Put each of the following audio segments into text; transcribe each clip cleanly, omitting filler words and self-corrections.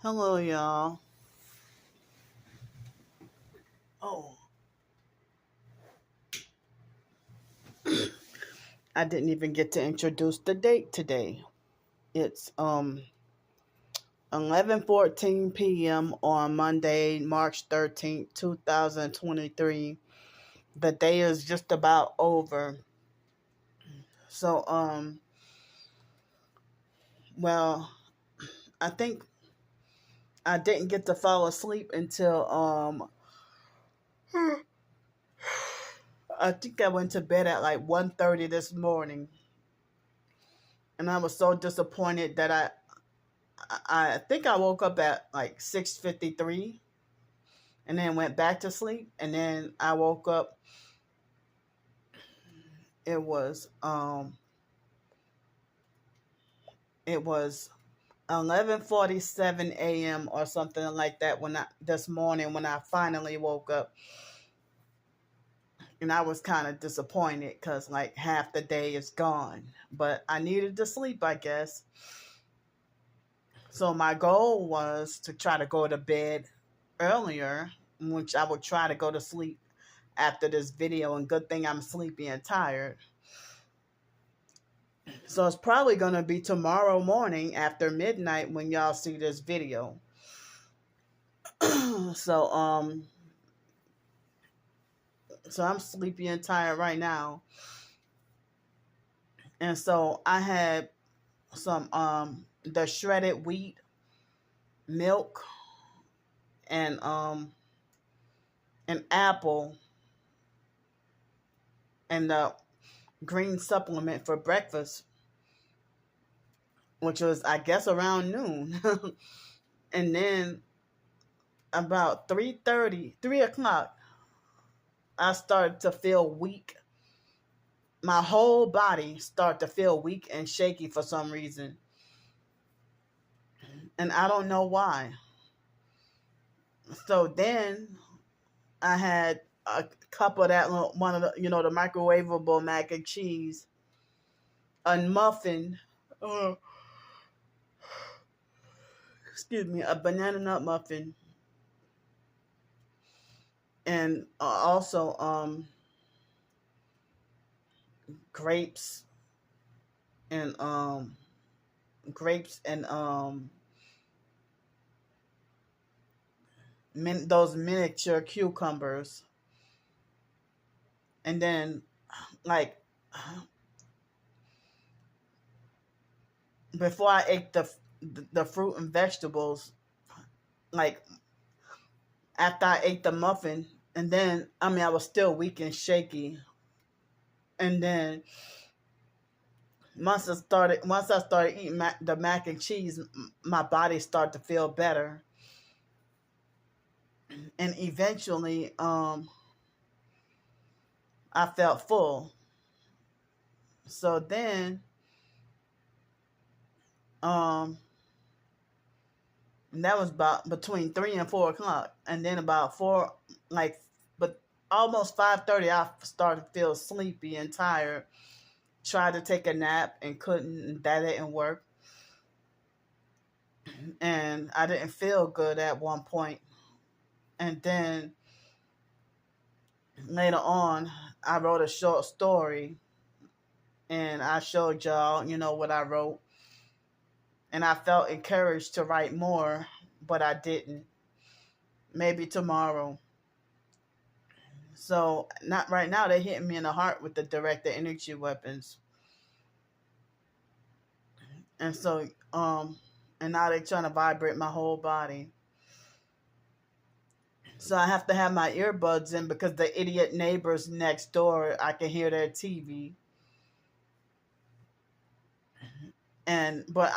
Hello, y'all. Oh, I didn't even get to introduce the date today. It's 11:14 p.m. on Monday, March 13th, 2023. The day is just about over. So well, I think I didn't get to fall asleep until I think I went to bed at like 1:30 this morning. And I was so disappointed that I think I woke up at like 6:53 and then went back to sleep, and then I woke up. It was um it was 11:47 a.m. or something like that when I this morning when I finally woke up, and I was kind of disappointed because like half the day is gone, but I needed to sleep, I guess. So my goal was to try to go to bed earlier, which I would try to go to sleep after this video, and good thing I'm sleepy and tired. So it's probably going to be tomorrow morning after midnight when y'all see this video. so so I'm sleepy and tired right now. And so I had some the shredded wheat milk and an apple and the green supplement for breakfast, which was I guess around noon. And then about 3:30, 3 o'clock, I started to feel weak. My whole body started to feel weak and shaky for some reason. And I don't know why. So then I had a cup of that one of the the microwavable mac and cheese, a muffin, uh, excuse me, a banana nut muffin, and also grapes and grapes and those miniature cucumbers, and then like before I ate the fruit and vegetables, like after I ate the muffin, and then I was still weak and shaky, and then once I started eating the mac and cheese, my body started to feel better, and eventually I felt full. So then um and that was about between 3 and 4 o'clock, and then about four, like, but almost 5:30, I started to feel sleepy and tired. Tried to take a nap and couldn't, and that didn't work. And I didn't feel good at one point. And then later on, I wrote a short story, and I showed y'all, what I wrote. And I felt encouraged to write more, but I didn't. Maybe tomorrow. So not right now. They're hitting me in the heart with the directed energy weapons, and so and now they're trying to vibrate my whole body. So I have to have my earbuds in because the idiot neighbors next door, I can hear their TV. And but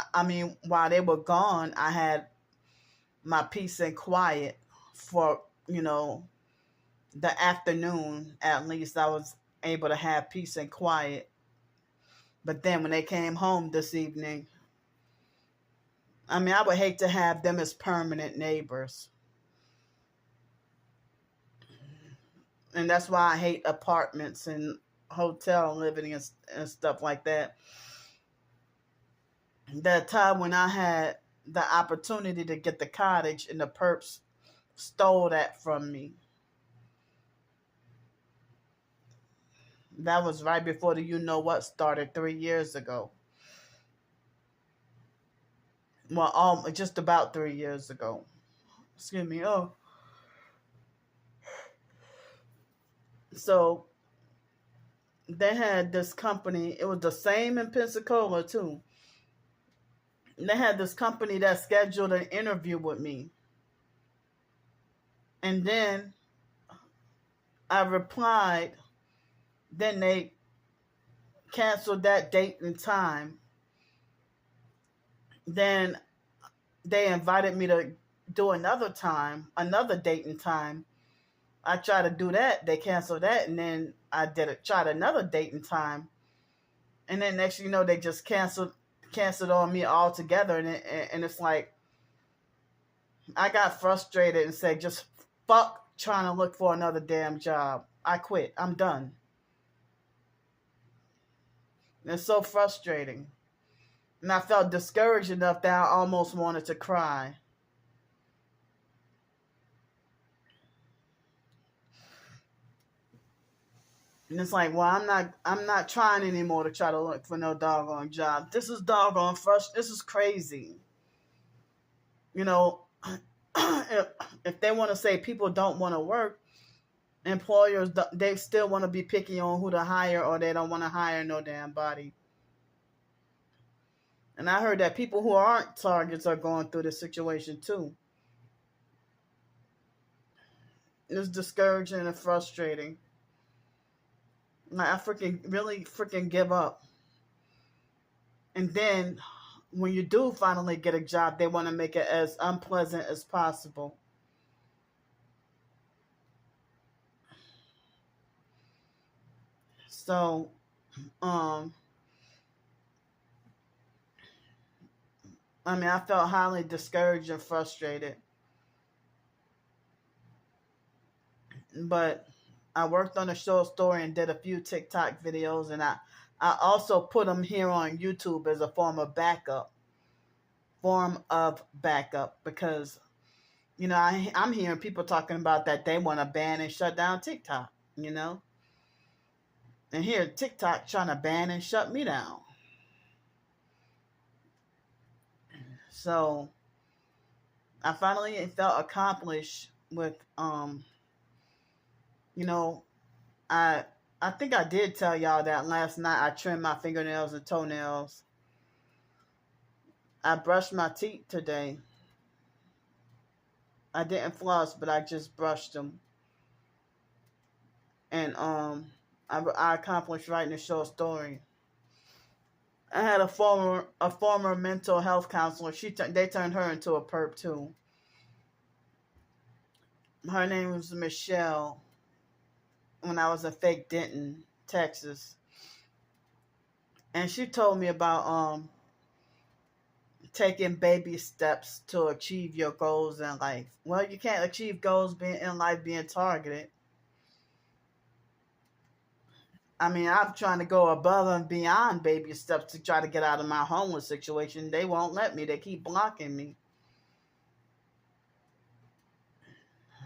while they were gone, I had my peace and quiet for the afternoon. At least I was able to have peace and quiet. But then when they came home this evening, I would hate to have them as permanent neighbors. And that's why I hate apartments and hotel living and stuff like that. That time when I had the opportunity to get the cottage, and the perps stole that from me. That was right before the you know what started 3 years ago. Well, just about 3 years ago. Excuse me. Oh, so they had this company. It was the same in Pensacola too. They had this company that scheduled an interview with me, and then I replied. Then they canceled that date and time. Then they invited me to do another date and time. I tried to do that. They canceled that, and then I tried another date and time, and then next you know they just canceled on me altogether, and it's like I got frustrated and said, just fuck trying to look for another damn job. I quit. I'm done. It's so frustrating. And I felt discouraged enough that I almost wanted to cry. And it's like, well, I'm not trying anymore to try to look for no doggone job. This is doggone frustrating. This is crazy. You know, if they want to say people don't want to work, employers, they still want to be picky on who to hire, or they don't want to hire no damn body. And I heard that people who aren't targets are going through this situation too. It's discouraging and frustrating. Like, I really give up. And then when you do finally get a job, they want to make it as unpleasant as possible. So, I felt highly discouraged and frustrated. But I worked on a short story and did a few TikTok videos, and I also put them here on YouTube as a form of backup. Because, you know, I'm hearing people talking about that they want to ban and shut down TikTok, you know? And here, TikTok trying to ban and shut me down. So, I finally felt accomplished with, you know, I think I did tell y'all that last night I trimmed my fingernails and toenails. I brushed my teeth today. I didn't floss, but I just brushed them. And I accomplished writing a short story. I had a former mental health counselor. They turned her into a perp too. Her name was Michelle. When I was in Fake Denton, Texas, and she told me about taking baby steps to achieve your goals in life. Well, you can't achieve goals in life being targeted. I'm trying to go above and beyond baby steps to try to get out of my homeless situation. They won't let me. They keep blocking me.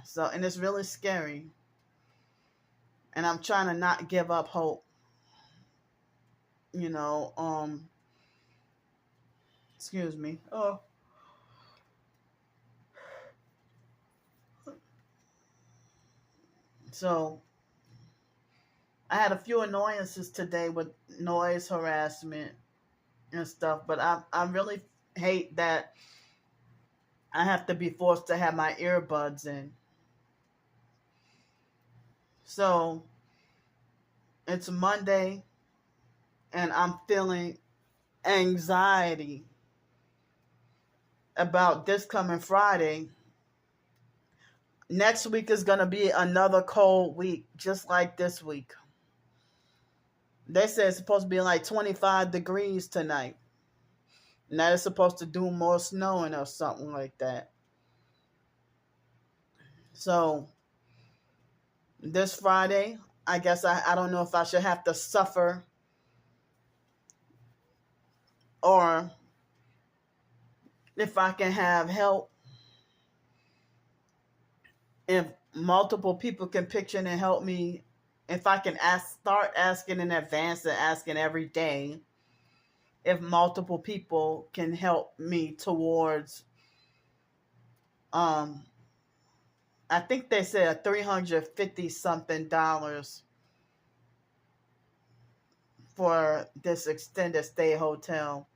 So, and it's really scary. And I'm trying to not give up hope. You know, excuse me. Oh. So, I had a few annoyances today with noise harassment and stuff, but I really hate that I have to be forced to have my earbuds in. So, it's Monday, and I'm feeling anxiety about this coming Friday. Next week is going to be another cold week, just like this week. They said it's supposed to be like 25 degrees tonight. And that is supposed to do more snowing or something like that. So, this Friday, I guess I don't know if I should have to suffer or if I can have help, if multiple people can pitch in and help me, if I can start asking in advance and asking every day, if multiple people can help me towards, um, I think they said $350 something for this extended stay hotel.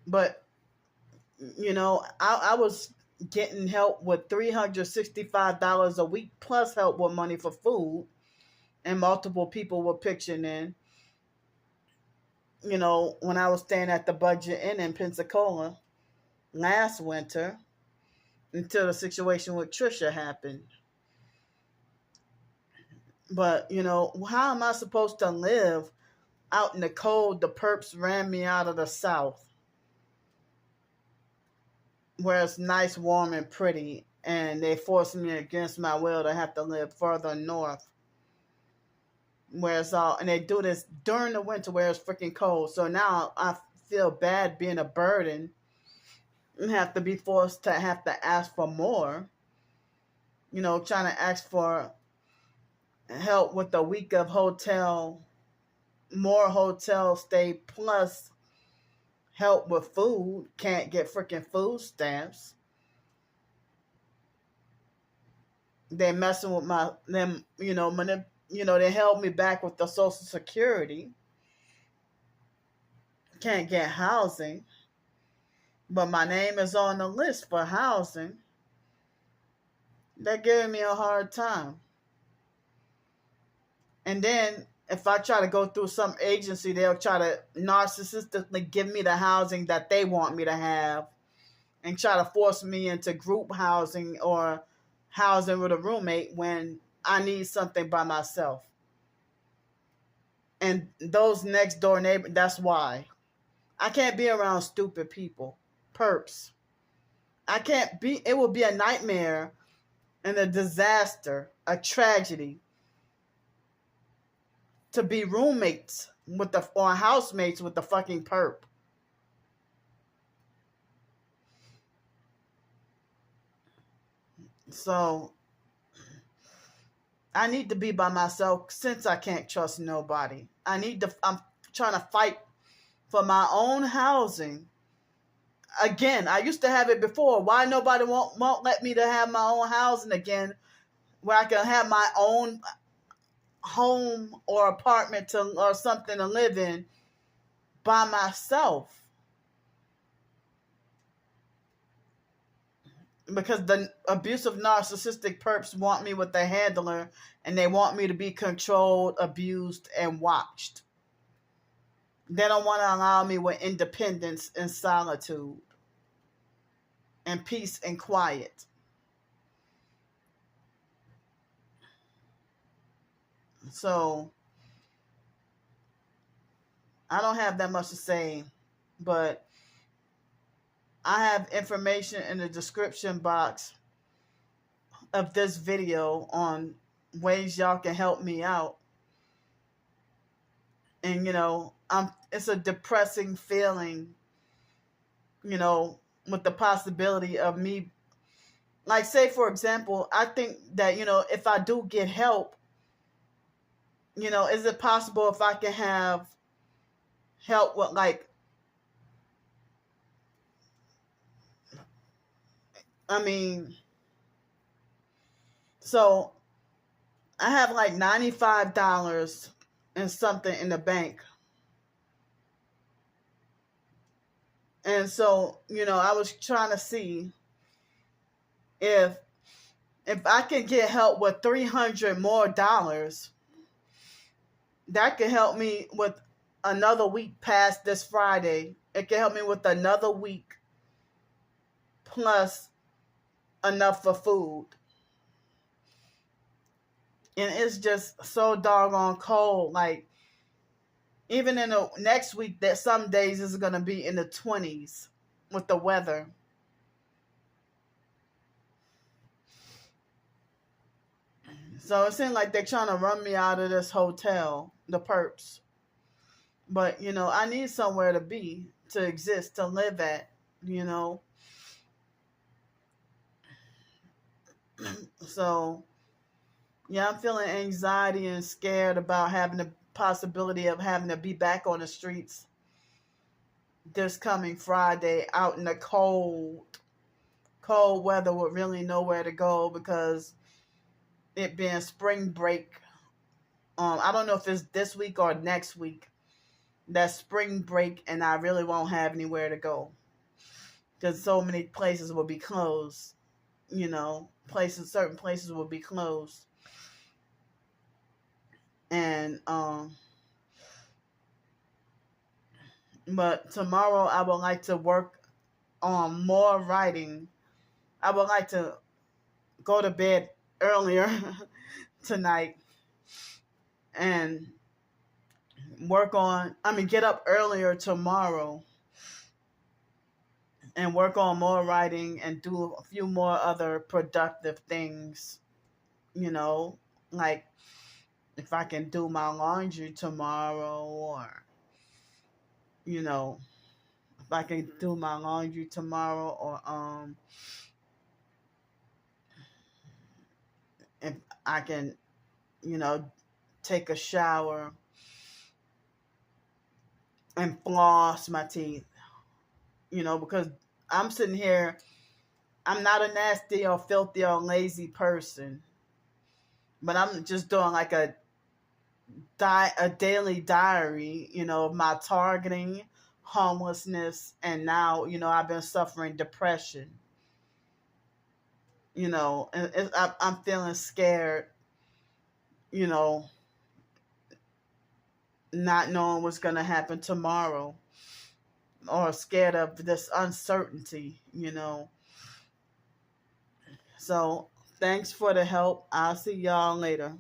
But I was getting help with $365 a week plus help with money for food, and multiple people were pitching in. When I was staying at the Budget Inn in Pensacola last winter, until the situation with Trisha happened. But how am I supposed to live out in the cold? The perps ran me out of the South, where it's nice, warm, and pretty, and they forced me against my will to have to live further north, where it's all, and they do this during the winter where it's freaking cold. So now I feel bad being a burden and have to be forced to have to ask for more, trying to ask for help with a week of more hotel stay plus help with food. Can't get freaking food stamps. They messing with they held me back with the Social Security. Can't get housing, but my name is on the list for housing. They're giving me a hard time. And then if I try to go through some agency, they'll try to narcissistically give me the housing that they want me to have and try to force me into group housing or housing with a roommate when I need something by myself. And those next door neighbors, that's why. I can't be around stupid people. Perps. I can't be, it would be a nightmare and a disaster, a tragedy to be roommates with or housemates with the fucking perp. So I need to be by myself since I can't trust nobody. I'm trying to fight for my own housing. Again, I used to have it before. Why nobody won't let me to have my own housing again, where I can have my own home or apartment or something to live in by myself? Because the abusive narcissistic perps want me with the handler, and they want me to be controlled, abused, and watched. They don't want to allow me with independence and solitude and peace and quiet. So I don't have that much to say, but I have information in the description box of this video on ways y'all can help me out. And it's a depressing feeling, with the possibility of me, like, say for example, I think that if I do get help, is it possible if I can have help with, like, so I have like $95 and something in the bank. And so, I was trying to see if I can get help with $300 more, that could help me with another week past this Friday. It can help me with another week plus enough for food. And it's just so doggone cold. Like, even in the next week, that some days is going to be in the 20s with the weather. So it seems like they're trying to run me out of this hotel, the perps. But, I need somewhere to be, to exist, to live at. you know. So, yeah, I'm feeling anxiety and scared about having the possibility of having to be back on the streets this coming Friday out in the cold weather with really nowhere to go because it being spring break. I don't know if it's this week or next week. That's spring break, and I really won't have anywhere to go because so many places will be closed. You know, certain places will be closed, and but tomorrow I would like to work on more writing. I would like to go to bed earlier tonight and get up earlier tomorrow and work on more writing and do a few more other productive things, you know, like if I can do my laundry tomorrow or, you know, if I can do my laundry tomorrow or if I can, you know, take a shower and floss my teeth, you know, because I'm sitting here, I'm not a nasty or filthy or lazy person, but I'm just doing like a daily diary, you know, of my targeting, homelessness, and now, you know, I've been suffering depression, you know, and I'm feeling scared, you know, not knowing what's going to happen tomorrow or scared of this uncertainty, you know. So thanks for the help. I'll see y'all later.